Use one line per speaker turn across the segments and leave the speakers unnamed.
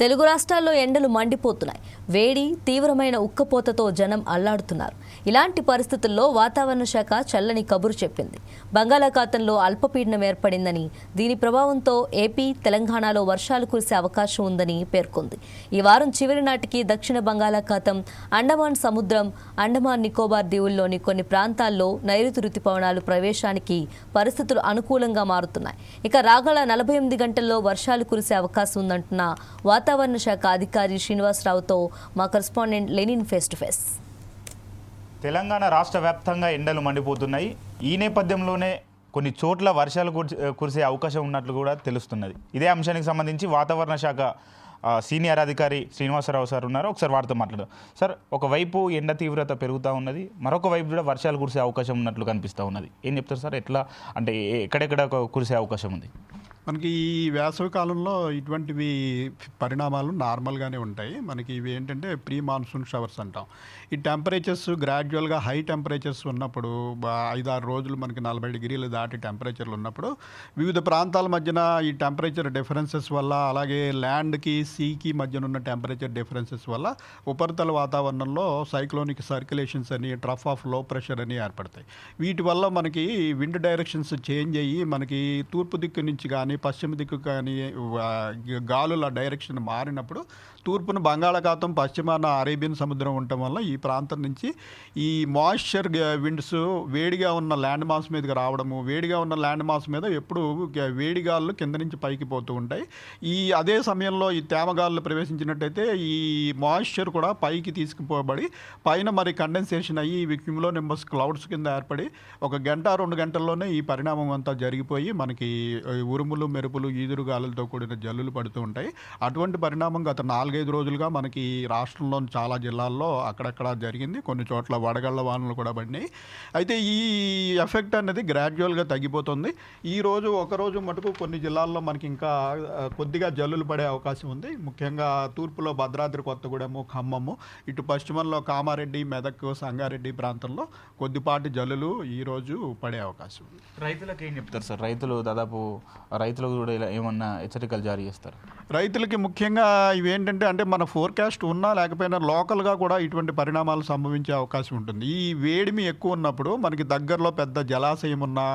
తెలుగు రాష్ట్రాల్లో ఎండలు మండిపోతున్నాయి. వేడి తీవ్రమైన ఉక్కపోతతో జనం అల్లాడుతున్నారు. ఇలాంటి పరిస్థితుల్లో వాతావరణ శాఖ చల్లని కబురు చెప్పింది. బంగాళాఖాతంలో అల్పపీడనం ఏర్పడిందని, దీని ప్రభావంతో ఏపీ, తెలంగాణలో వర్షాలు కురిసే అవకాశం ఉందని పేర్కొంది. ఈ వారం చివరి నాటికి దక్షిణ బంగాళాఖాతం, అండమాన్ సముద్రం, అండమాన్ నికోబార్ దీవుల్లోని కొన్ని ప్రాంతాల్లో నైరుతి రుతుపవనాలు ప్రవేశానికి పరిస్థితులు అనుకూలంగా మారుతున్నాయి. ఇక రాగల 48 గంటల్లో వర్షాలు కురిసే అవకాశం ఉందంటున్న వాతావరణ శాఖ అధికారి శ్రీనివాసరావుతో మా correspondent Lenin face to face.
Telangana రాష్ట్ర వ్యాప్తంగా ఎండలు మండిపోతున్నాయి. ఈ నేపథ్యంలోనే కొన్ని చోట్ల వర్షాలు కురిసే అవకాశం ఉన్నట్లు కూడా తెలుస్తున్నది. ఇదే అంశానికి సంబంధించి వాతావరణ శాఖ సీనియర్ అధికారి శ్రీనివాసరావు సార్ ఉన్నారు. ఒకసారి వారితో మాట్లాడదాం. సార్, ఒకవైపు ఎండ తీవ్రత పెరుగుతూ ఉన్నది, మరొక వైపు కూడా వర్షాలు కురిసే అవకాశం ఉన్నట్లు కనిపిస్తూ ఉన్నది. ఏం చెప్తారు సార్? ఎట్లా అంటే ఎక్కడెక్కడ కురిసే అవకాశం ఉంది?
మనకి ఈ వేసవి కాలంలో ఇటువంటివి పరిణామాలు నార్మల్గానే ఉంటాయి. మనకి ఇవి ఏంటంటే ప్రీ మాన్సూన్ షవర్స్ అంటాం. ఈ టెంపరేచర్స్ గ్రాడ్యువల్గా హై టెంపరేచర్స్ ఉన్నప్పుడు 5-6 రోజులు మనకి 40 డిగ్రీలు దాటి టెంపరేచర్లు ఉన్నప్పుడు వివిధ ప్రాంతాల మధ్యన ఈ టెంపరేచర్ డిఫరెన్సెస్ వల్ల, అలాగే ల్యాండ్కి సీకి మధ్యన ఉన్న టెంపరేచర్ డిఫరెన్సెస్ వల్ల ఉపరితల వాతావరణంలో సైక్లోనిక్ సర్క్యులేషన్స్ అని, ట్రఫ్ ఆఫ్ లో ప్రెషర్ అని ఏర్పడతాయి. వీటి వల్ల మనకి విండ్ డైరెక్షన్స్ చేంజ్ అయ్యి మనకి తూర్పు దిక్కు నుంచి కానీ పశ్చిమ దిక్కు కానీ గాలుల డైరెక్షన్ మారినప్పుడు తూర్పున బంగాళాఖాతం, పశ్చిమాన అరేబియన్ సముద్రం ఉండటం వల్ల ఈ ప్రాంతం నుంచి ఈ మాయిశ్చర్ విండ్స్ వేడిగా ఉన్న ల్యాండ్ మాస్ మీదకి రావడము, వేడిగా ఉన్న ల్యాండ్ మాస్ మీద ఎప్పుడు వేడి గాలులు కింద నుంచి పైకి పోతూ ఉంటాయి. అదే సమయంలో ఈ తేమగాలులు ప్రవేశించినట్టయితే ఈ మాయిశ్చర్ కూడా పైకి తీసుకుపోబడి పైన మరి కండెన్సేషన్ అయ్యి ఇవి క్యూములోనింబస్ క్లౌడ్స్ కింద ఏర్పడి 1 గంట 2 గంటల్లోనే ఈ పరిణామం అంతా జరిగిపోయి మనకి ఉరుములు, మెరుపులు, ఈదురు గాలులతో కూడిన జల్లులు పడుతూ ఉంటాయి. అటువంటి పరిణామం గత 4-5 రోజులుగా మనకి రాష్ట్రంలోని చాలా జిల్లాల్లో అక్కడక్కడ జరిగింది. కొన్ని చోట్ల వడగళ్ల వానలు కూడా పడినాయి. అయితే ఈ ఎఫెక్ట్ అనేది గ్రాడ్యువల్గా తగ్గిపోతుంది. ఒకరోజు మటుకు కొన్ని జిల్లాల్లో మనకి ఇంకా కొద్దిగా జల్లులు పడే అవకాశం ఉంది. ముఖ్యంగా తూర్పులో భద్రాద్రి కొత్తగూడెము, ఖమ్మము, ఇటు పశ్చిమంలో కామారెడ్డి, మెదక్, సంగారెడ్డి ప్రాంతంలో కొద్దిపాటి జల్లులు ఈరోజు పడే అవకాశం ఉంది.
రైతులకు ఏం చెప్తారు సార్? రైతులకు కూడా ఇలా ఏమన్నా హెచ్చరికలు జారీ చేస్తారు?
రైతులకి ముఖ్యంగా ఇవేంటంటే మన ఫోర్కాస్ట్ ఉన్నా లేకపోయినా లోకల్గా కూడా ఇటువంటి పరిణామాలు సంభవించే అవకాశం ఉంటుంది. ఈ వేడిమి ఎక్కువ ఉన్నప్పుడు మనకి దగ్గరలో పెద్ద జలాశయం ఉన్నా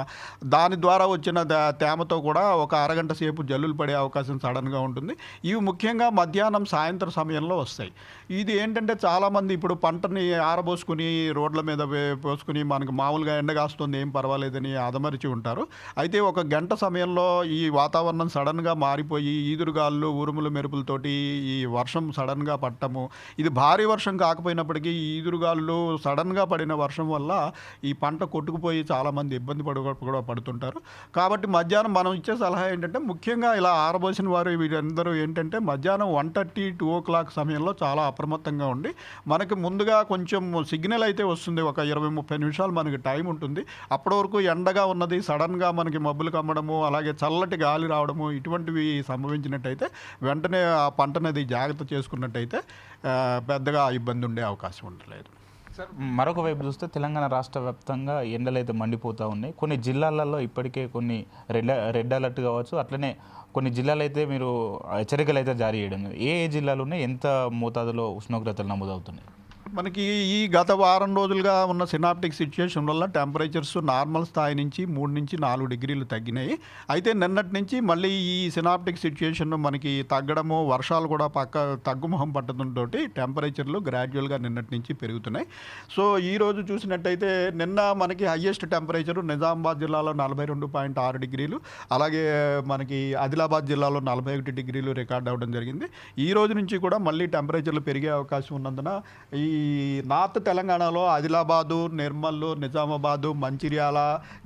దాని ద్వారా వచ్చిన తేమతో కూడా ఒక అరగంట సేపు జల్లులు పడే అవకాశం సడన్గా ఉంటుంది. ఇవి ముఖ్యంగా మధ్యాహ్నం, సాయంత్రం సమయంలో వస్తాయి. ఇది ఏంటంటే చాలామంది ఇప్పుడు పంటని ఆరబోసుకుని రోడ్ల మీద పోసుకుని మనకు మామూలుగా ఎండగాస్తుంది ఏం పర్వాలేదని అదమరిచి ఉంటారు. అయితే 1 గంట సమయంలో ఈ వాతావరణం సడన్గా మారిపోయి ఈదురుగాళ్ళు, ఉరుములు, మెరుపులతోటి ఈ వర్షం సడన్గా పట్టము. ఇది భారీ వర్షం కాకపోయినప్పటికీ ఈ ఈదురుగాళ్ళు సడన్గా పడిన వర్షం వల్ల ఈ పంట కొట్టుకుపోయి చాలామంది ఇబ్బంది కూడా పడుతుంటారు. కాబట్టి మధ్యాహ్నం మనం ఇచ్చే సలహా ఏంటంటే ముఖ్యంగా ఇలా ఆరబోసిన వారు వీరందరూ ఏంటంటే మధ్యాహ్నం 1:30-2 o'clock సమయంలో చాలా అప్రమత్తంగా ఉండి మనకి ముందుగా కొంచెం సిగ్నల్ అయితే వస్తుంది. ఒక 20-30 నిమిషాలు మనకి టైం ఉంటుంది. అప్పటి వరకు ఎండగా ఉన్నది సడన్గా మనకి మబ్బులు కమ్మడము, అలాగే చల్లటి గాలి రావడము ఇటువంటివి సంభవించినట్టయితే వెంటనే ఆ పంటనది జాగ్రత్త చేసుకున్నట్టయితే పెద్దగా ఇబ్బంది ఉండే అవకాశం ఉండలేదు.
సార్, మరొక వైపు చూస్తే తెలంగాణ రాష్ట్ర వ్యాప్తంగా ఎండలు అయితే మండిపోతూ ఉన్నాయి. కొన్ని జిల్లాలలో ఇప్పటికే కొన్ని రెడ్ అలర్ట్ కావచ్చు, అట్లనే కొన్ని జిల్లాలు అయితే మీరు హెచ్చరికలు అయితే జారీ చేయడం. ఏ జిల్లాలు ఉన్నాయి? ఎంత మోతాదులో ఉష్ణోగ్రతలు నమోదవుతున్నాయి?
మనకి ఈ గత వారం రోజులుగా ఉన్న సినాప్టిక్ సిచ్యుయేషన్ వల్ల టెంపరేచర్స్ నార్మల్ స్థాయి నుంచి 3-4 డిగ్రీలు తగ్గినాయి. అయితే నిన్నటి నుంచి మళ్ళీ ఈ సినాప్టిక్ సిచ్యుయేషన్ మనకి తగ్గడము, వర్షాలు కూడా తగ్గుముఖం పట్టడంతో టెంపరేచర్లు గ్రాడ్యువల్గా నిన్నటి నుంచి పెరుగుతున్నాయి. సో ఈరోజు చూసినట్టయితే నిన్న మనకి హయ్యెస్ట్ టెంపరేచరు నిజామాబాద్ జిల్లాలో 42.6 డిగ్రీలు, అలాగే మనకి ఆదిలాబాద్ జిల్లాలో 41 డిగ్రీలు రికార్డ్ అవ్వడం జరిగింది. ఈ రోజు నుంచి కూడా మళ్ళీ టెంపరేచర్లు పెరిగే అవకాశం ఉన్నందున ఈ నార్త్ తెలంగాణలో ఆదిలాబాదు, నిర్మల్, నిజామాబాదు, మంచిర్యాల,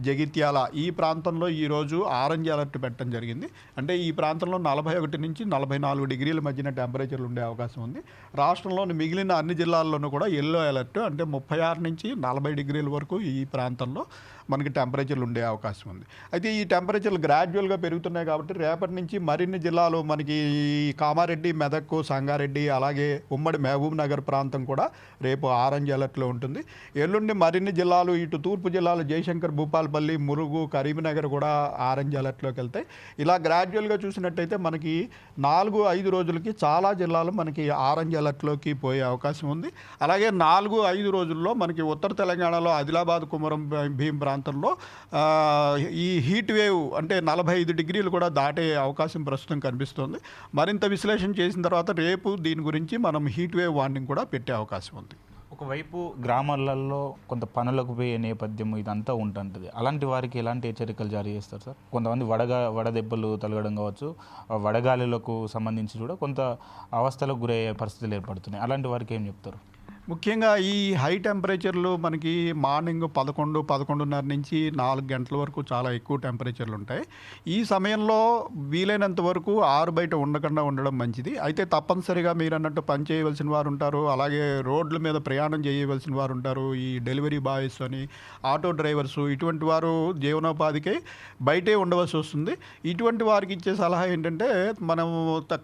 జగిత్యాల ఈ ప్రాంతంలో ఈరోజు ఆరెంజ్ అలర్ట్ పెట్టడం జరిగింది. అంటే ఈ ప్రాంతంలో 41-44 డిగ్రీల మధ్యన టెంపరేచర్లు ఉండే అవకాశం ఉంది. రాష్ట్రంలోని మిగిలిన అన్ని జిల్లాల్లోనూ కూడా ఎల్లో అలర్ట్, అంటే 36-40 డిగ్రీల వరకు ఈ ప్రాంతంలో మనకి టెంపరేచర్లు ఉండే అవకాశం ఉంది. అయితే ఈ టెంపరేచర్లు గ్రాడ్యువల్గా పెరుగుతున్నాయి కాబట్టి రేపటి నుంచి మరిన్ని జిల్లాలు మనకి కామారెడ్డి, మెదక్, సంగారెడ్డి, అలాగే ఉమ్మడి మహబూబ్ నగర్ ప్రాంతం కూడా రేపు ఆరెంజ్ అలర్ట్లో ఉంటుంది. ఎల్లుండి మరిన్ని జిల్లాలు, ఇటు తూర్పు జిల్లాలు జయశంకర్, భూపాలపల్లి, మురుగు, కరీంనగర్ కూడా ఆరెంజ్ అలర్ట్లోకి వెళ్తాయి. ఇలా గ్రాడ్యువల్గా చూసినట్టయితే మనకి 4-5 రోజులకి చాలా జిల్లాలు మనకి ఆరెంజ్ అలర్ట్లోకి పోయే అవకాశం ఉంది. అలాగే 4-5 రోజుల్లో మనకి ఉత్తర తెలంగాణలో ఆదిలాబాద్, కుమరం భీం ప్రాంతంలో ఈ హీట్ వేవ్ అంటే 45 డిగ్రీలు కూడా దాటే అవకాశం ప్రస్తుతం కనిపిస్తుంది. మరింత విశ్లేషణ చేసిన తర్వాత రేపు దీని గురించి మనం హీట్ వేవ్ వార్నింగ్ కూడా పెట్టే అవకాశం ఉంది.
ఒకవైపు గ్రామాలలో కొంత పనులకు పోయే నేపథ్యం ఇదంతా ఉంటుంది. అలాంటి వారికి ఎలాంటి హెచ్చరికలు జారీ చేస్తారు సార్? కొంతమంది వడదెబ్బలు తలగడం కావచ్చు, వడగాలులకు సంబంధించి కూడా కొంత అవస్థలకు గురయ్యే పరిస్థితులు ఏర్పడుతున్నాయి. అలాంటి వారికి ఏం చెప్తారు?
ముఖ్యంగా ఈ హై టెంపరేచర్లు మనకి మార్నింగ్ 11-11:30 నుంచి 4 గంటల వరకు చాలా ఎక్కువ టెంపరేచర్లు ఉంటాయి. ఈ సమయంలో వీలైనంత వరకు బయట ఉండకుండా ఉండడం మంచిది. అయితే తప్పనిసరిగా మీరు అన్నట్టు పని చేయవలసిన వారు ఉంటారు, అలాగే రోడ్ల మీద ప్రయాణం చేయవలసిన వారు ఉంటారు. ఈ డెలివరీ బాయ్స్ అని, ఆటో డ్రైవర్స్, ఇటువంటి వారు జీవనోపాధికై బయటే ఉండవలసి వస్తుంది. ఇటువంటి వారికి ఇచ్చే సలహా ఏంటంటే మనం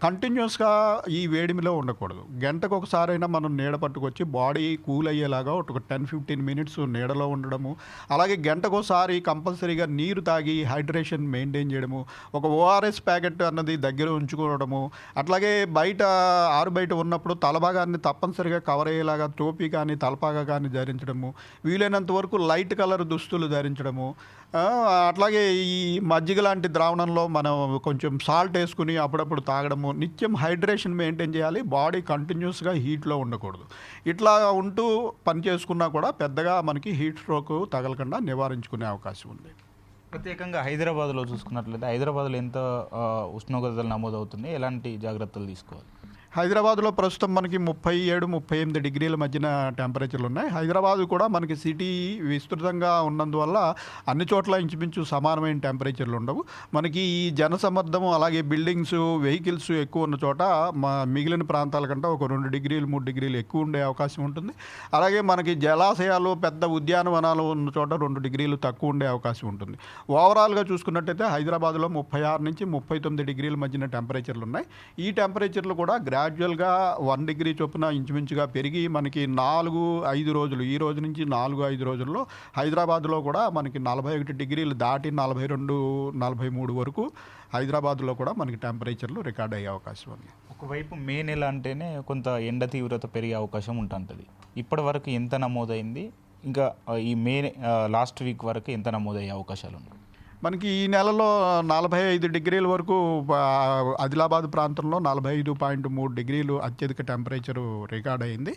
కంటిన్యూస్గా ఈ వేడిమిలో ఉండకూడదు. గంటకు ఒకసారైనా మనం నీడ పట్టుకొచ్చి బాడీ కూల్ అయ్యేలాగా ఒక 10-15 మినిట్స్ నీడలో ఉండడము, అలాగే గంటకోసారి కంపల్సరీగా నీరు తాగి హైడ్రేషన్ మెయింటైన్ చేయడము, ఒక ఓఆర్ఎస్ ప్యాకెట్ అన్నది దగ్గర ఉంచుకోవడము, అట్లాగే బయట ఉన్నప్పుడు తలభాగాన్ని తప్పనిసరిగా కవర్ అయ్యేలాగా టోపీ కానీ తలపాగా కానీ ధరించడము, వీలైనంత వరకు లైట్ కలర్ దుస్తులు ధరించడము, అట్లాగే ఈ మజ్జిగ లాంటి ద్రావణంలో మనం కొంచెం సాల్ట్ వేసుకుని అప్పుడప్పుడు తాగడము, నిత్యం హైడ్రేషన్ మెయింటైన్ చేయాలి. బాడీ కంటిన్యూస్గా హీట్లో ఉండకూడదు. ఇట్లా ఉంటూ పని చేసుకున్నా కూడా పెద్దగా మనకి హీట్ స్ట్రోక్ తగలకుండా నివారించుకునే అవకాశం ఉంది.
ప్రత్యేకంగా హైదరాబాద్లో చూసుకున్నట్లయితే హైదరాబాద్లో ఎంత ఉష్ణోగ్రతలు నమోదవుతుంది, ఎలాంటి జాగ్రత్తలు తీసుకోవాలి?
హైదరాబాద్లో ప్రస్తుతం మనకి 37-38 డిగ్రీల మధ్యన టెంపరేచర్లు ఉన్నాయి. హైదరాబాద్ కూడా మనకి సిటీ విస్తృతంగా ఉన్నందువల్ల అన్ని చోట్ల ఇంచుమించు సమానమైన టెంపరేచర్లు ఉండవు. మనకి ఈ జనసమ్మర్దము, అలాగే బిల్డింగ్స్, వెహికల్స్ ఎక్కువ ఉన్న చోట మిగిలిన ప్రాంతాల కంటే ఒక 2 డిగ్రీలు 3 డిగ్రీలు ఎక్కువ ఉండే అవకాశం ఉంటుంది. అలాగే మనకి జలాశయాలు, పెద్ద ఉద్యానవనాలు ఉన్న చోట 2 డిగ్రీలు తక్కువ ఉండే అవకాశం ఉంటుంది. ఓవరాల్గా చూసుకున్నట్టయితే హైదరాబాద్లో 36-39 డిగ్రీల మధ్యన టెంపరేచర్లు ఉన్నాయి. ఈ టెంపరేచర్లు కూడా గ్రాడ్యువల్గా 1 డిగ్రీ చొప్పున ఇంచుమించుగా పెరిగి మనకి 4-5 రోజులు, ఈ రోజు నుంచి 4-5 రోజుల్లో హైదరాబాద్లో కూడా మనకి 41 డిగ్రీలు దాటి 42-43 వరకు హైదరాబాద్లో కూడా మనకి టెంపరేచర్లు రికార్డ్ అయ్యే అవకాశం ఉంది.
ఒకవైపు మే నెల అంటేనే కొంత ఎండ తీవ్రత పెరిగే అవకాశం ఉంటుంది. ఇప్పటి వరకు ఎంత నమోదైంది, ఇంకా ఈ మే లాస్ట్ వీక్ వరకు ఎంత నమోదయ్యే అవకాశాలు ఉన్నాయి?
మనకి ఈ నెలలో 45 డిగ్రీల వరకు ఆదిలాబాద్ ప్రాంతంలో 45.3 డిగ్రీలు అత్యధిక టెంపరేచరు రికార్డ్ అయింది.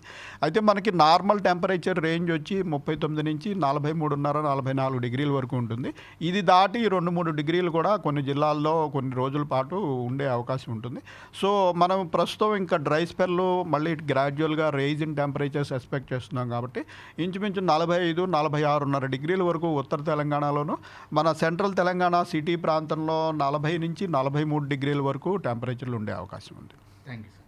అయితే మనకి నార్మల్ టెంపరేచర్ రేంజ్ వచ్చి 39 నుంచి 43.5-44 డిగ్రీల వరకు ఉంటుంది. ఇది దాటి 2-3 డిగ్రీలు కూడా కొన్ని జిల్లాల్లో కొన్ని రోజుల పాటు ఉండే అవకాశం ఉంటుంది. సో మనం ప్రస్తుతం ఇంకా డ్రై స్పెల్ మళ్ళీ గ్రాడ్యువల్గా రేజ్ ఇన్ టెంపరేచర్స్ ఎక్స్పెక్ట్ చేస్తున్నాం కాబట్టి ఇంచుమించు 45-46.5 డిగ్రీల వరకు ఉత్తర తెలంగాణలోను, మన సెంట్రల్ తెలంగాణ సిటీ ప్రాంతంలో 40 నుంచి 43 డిగ్రీల వరకు టెంపరేచర్లు ఉండే అవకాశం ఉంది.
Thank you sir.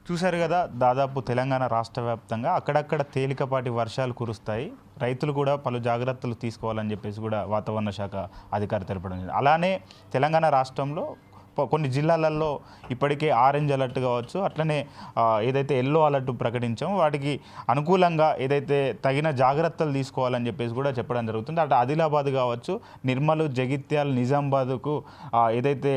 చూశారు కదా, దాదాపు తెలంగాణ రాష్ట్ర వ్యాప్తంగా అక్కడక్కడ తేలికపాటి వర్షాలు కురుస్తాయి. రైతులు కూడా పలు జాగ్రత్తలు తీసుకోవాలని చెప్పేసి కూడా వాతావరణ శాఖ అధికారి తెలపడం జరిగింది. అలానే తెలంగాణ రాష్ట్రంలో కొన్ని జిల్లాలలో ఇప్పటికే ఆరెంజ్ అలర్ట్ కావచ్చు, అట్లనే ఏదైతే ఎల్లో అలర్ట్ ప్రకటించామో వాటికి అనుకూలంగా ఏదైతే తగిన జాగ్రత్తలు తీసుకోవాలని చెప్పేసి కూడా చెప్పడం జరుగుతుంది. అటు ఆదిలాబాద్ కావచ్చు, నిర్మల్, జగిత్యాల, నిజామాబాద్కు ఏదైతే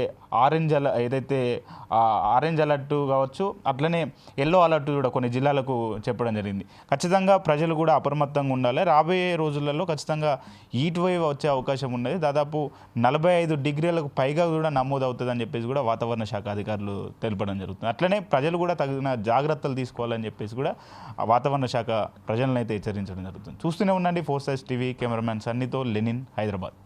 ఆరెంజ్ అలర్ట్ కావచ్చు, అట్లనే ఎల్లో అలర్ట్ కూడా కొన్ని జిల్లాలకు చెప్పడం జరిగింది. ఖచ్చితంగా ప్రజలు కూడా అప్రమత్తంగా ఉండాలి. రాబోయే రోజులలో ఖచ్చితంగా హీట్ వేవ్ వచ్చే అవకాశం ఉన్నది. దాదాపు 45 డిగ్రీలకు పైగా కూడా నమోదవుతుందని చెప్పేసి కూడా వాతావరణ శాఖ అధికారులు తెలపడం జరుగుతుంది. అట్లనే ప్రజలు కూడా తగిన జాగ్రత్తలు తీసుకోవాలని చెప్పేసి కూడా వాతావరణ శాఖ ప్రజలను అయితే హెచ్చరించడం జరుగుతుంది. చూస్తూనే ఉండండి 4 Sides TV. కెమెరామ్యాన్ సన్నీతో లెనిన్, హైదరాబాద్.